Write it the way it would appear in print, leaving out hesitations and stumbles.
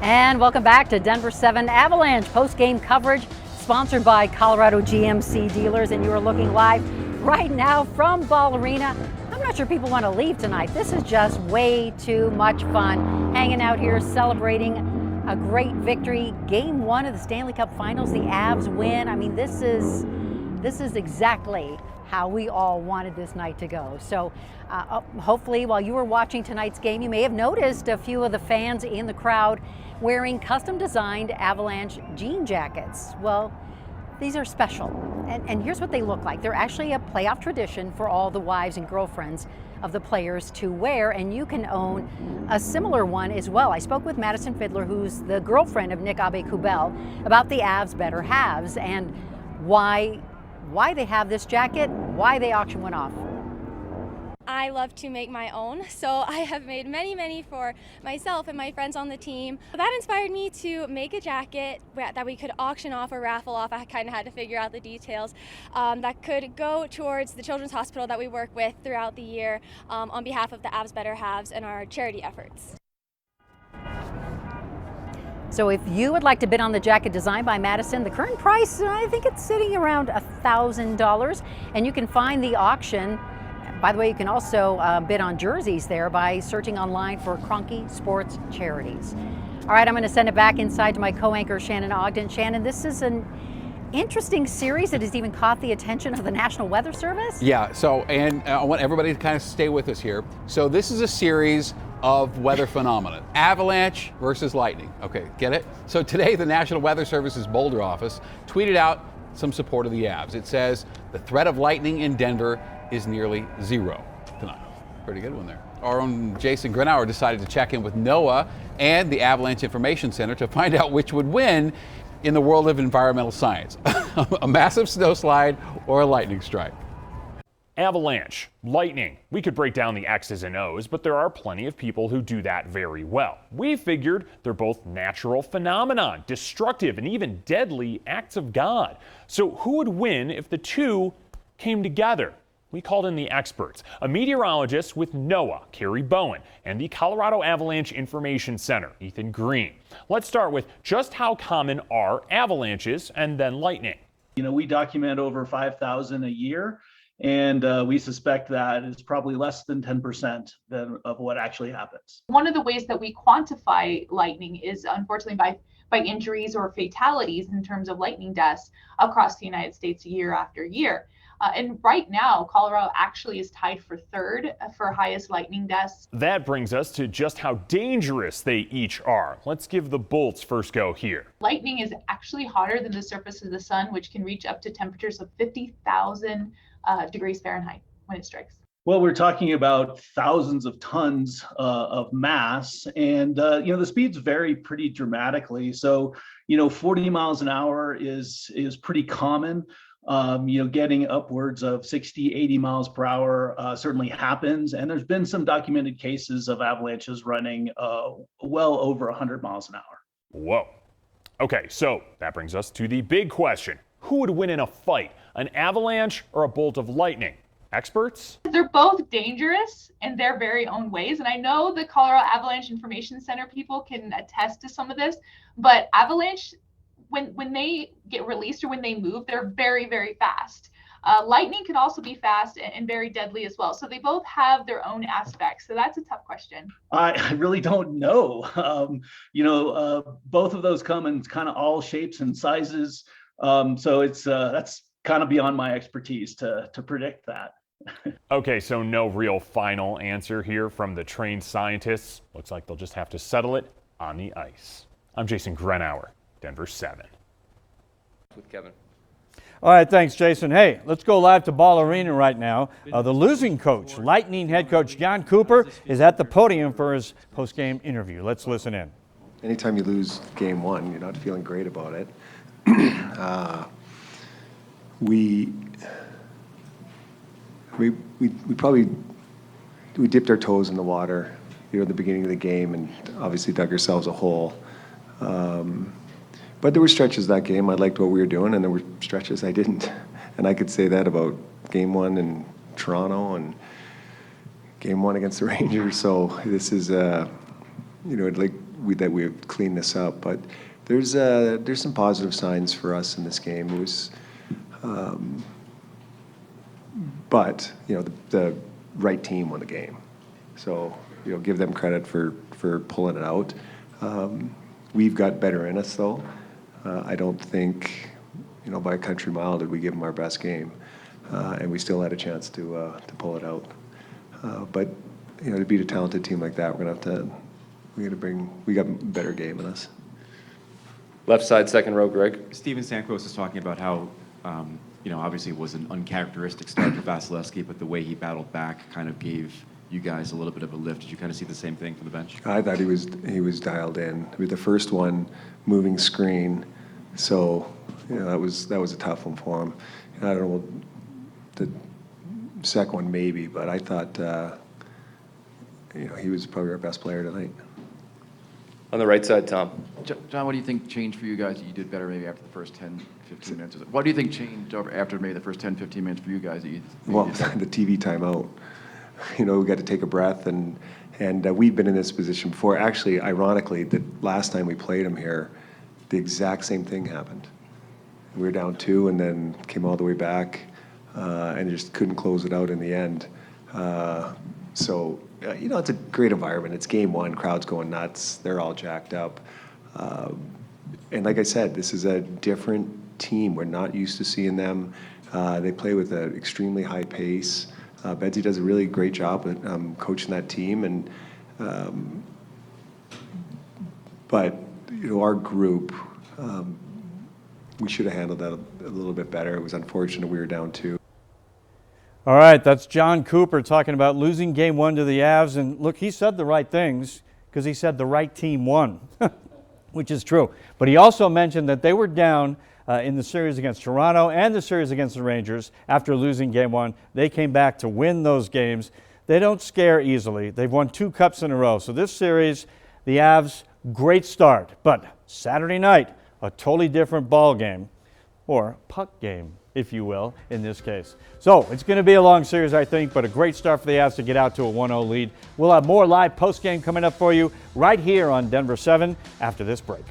And welcome back to Denver 7 Avalanche post-game coverage sponsored by Colorado GMC dealers. And you are looking live right now from Ball Arena. I'm not sure people want to leave tonight. This is just way too much fun. Hanging out here celebrating a great victory. Game 1 of the Stanley Cup Finals, the Avs win. I mean, this is exactly how we all wanted this night to go. So hopefully while you were watching tonight's game, you may have noticed a few of the fans in the crowd wearing custom designed Avalanche jean jackets. Well, these are special. And here's what they look like. They're actually a playoff tradition for all the wives and girlfriends of the players to wear, and you can own a similar one as well. I spoke with Madison Fiddler, who's the girlfriend of Nick Abe-Kubel, about the Avs better halves and why they have this jacket, why they auction one off. I love to make my own, so I have made many for myself and my friends on the team. That inspired me to make a jacket that we could auction off or raffle off. I kind of had to figure out the details that could go towards the children's hospital that we work with throughout the year on behalf of the Avs Better Halves and our charity efforts. So if you would like to bid on the jacket designed by Madison, the current price, I think it's sitting around $1,000, and you can find the auction. By the way, you can also bid on jerseys there by searching online for Kroenke Sports Charities. All right, I'm going to send it back inside to my co-anchor, Shannon Ogden. Shannon, this is an interesting series that has even caught the attention of the National Weather Service. Yeah, so, and I want everybody to kind of stay with us here. So this is a series of weather phenomena. Avalanche versus lightning. Okay, get it? So today, the National Weather Service's Boulder office tweeted out some support of the Avs. It says, the threat of lightning in Denver is nearly zero tonight. Pretty good one there. Our own Jason Grenauer decided to check in with NOAA and the Avalanche Information Center to find out which would win in the world of environmental science, a massive snowslide or a lightning strike. Avalanche, lightning. We could break down the X's and O's, but there are plenty of people who do that very well. We figured they're both natural phenomenon, destructive and even deadly acts of God. So who would win if the two came together? We called in the experts, a meteorologist with NOAA, Carrie Bowen, and the Colorado Avalanche Information Center, Ethan Green. Let's start with just how common are avalanches and then lightning. You know, we document over 5,000 a year, and we suspect that it's probably less than 10% of what actually happens. One of the ways that we quantify lightning is unfortunately by injuries or fatalities in terms of lightning deaths across the United States year after year. And right now, Colorado actually is tied for third for highest lightning deaths. That brings us to just how dangerous they each are. Let's give the bolts first go here. Lightning is actually hotter than the surface of the sun, which can reach up to temperatures of 50,000 degrees Fahrenheit when it strikes. Well, we're talking about thousands of tons of mass, and the speeds vary pretty dramatically. So, 40 miles an hour is pretty common. Getting upwards of 60, 80 miles per hour certainly happens. And there's been some documented cases of avalanches running well over 100 miles an hour. Whoa. Okay, so that brings us to the big question. Who would win in a fight, an avalanche or a bolt of lightning? Experts? They're both dangerous in their very own ways. And I know the Colorado Avalanche Information Center people can attest to some of this, but avalanche, when they get released or when they move, they're very fast. Lightning can also be fast and very deadly as well. So they both have their own aspects. So that's a tough question. I really don't know. Both of those come in kind of all shapes and sizes. So it's that's kind of beyond my expertise to predict that. Okay, so no real final answer here from the trained scientists. Looks like they'll just have to settle it on the ice. I'm Jason Grenauer, Denver 7. With Kevin. All right, thanks, Jason. Hey, let's go live to Ball Arena right now. The losing coach, Lightning head coach Jon Cooper, is at the podium for his post-game interview. Let's listen in. Anytime you lose game one, you're not feeling great about it. We dipped our toes in the water, at the beginning of the game, and obviously dug ourselves a hole. But there were stretches that game I liked what we were doing, and there were stretches I didn't. And I could say that about game one in Toronto and game one against the Rangers. So this is, like we've cleaned this up. But there's some positive signs for us in this game. It was, but the right team won the game, so give them credit for pulling it out. We've got better in us though. I don't think by a country mile did we give them our best game, and we still had a chance to pull it out. But to beat a talented team like that, we got a better game in us. Left side, second row, Greg. Steven Stamkos is talking about how, obviously it was an uncharacteristic start for Vasilevsky, but the way he battled back kind of gave you guys a little bit of a lift. Did you kind of see the same thing from the bench? I thought he was dialed in. With the first one, moving screen, so that was a tough one for him. And I don't know the second one maybe, but I thought he was probably our best player tonight. On the right side, Tom. John, what do you think changed for you guys that you did better maybe after the first 10, 15 minutes? What do you think changed after maybe the first 10, 15 minutes for you guys? Well, the TV timeout. We got to take a breath, and we've been in this position before. Actually, ironically, the last time we played them here, the exact same thing happened. We were down 2 and then came all the way back, and just couldn't close it out in the end. So it's a great environment. It's game 1, crowd's going nuts. They're all jacked up. And like I said, this is a different team. We're not used to seeing them. They play with an extremely high pace. Bedsy does a really great job at coaching that team. And but our group, we should have handled that a little bit better. It was unfortunate we were down 2. All right, that's Jon Cooper talking about losing game 1 to the Avs. And look, he said the right things because he said the right team won, which is true. But he also mentioned that they were down in the series against Toronto and the series against the Rangers after losing game 1. They came back to win those games. They don't scare easily. They've won 2 cups in a row. So this series, the Avs, great start. But Saturday night, a totally different ball game, or puck game, if you will, in this case. So it's going to be a long series, I think, but a great start for the Avs to get out to a 1-0 lead. We'll have more live post-game coming up for you right here on Denver 7 after this break.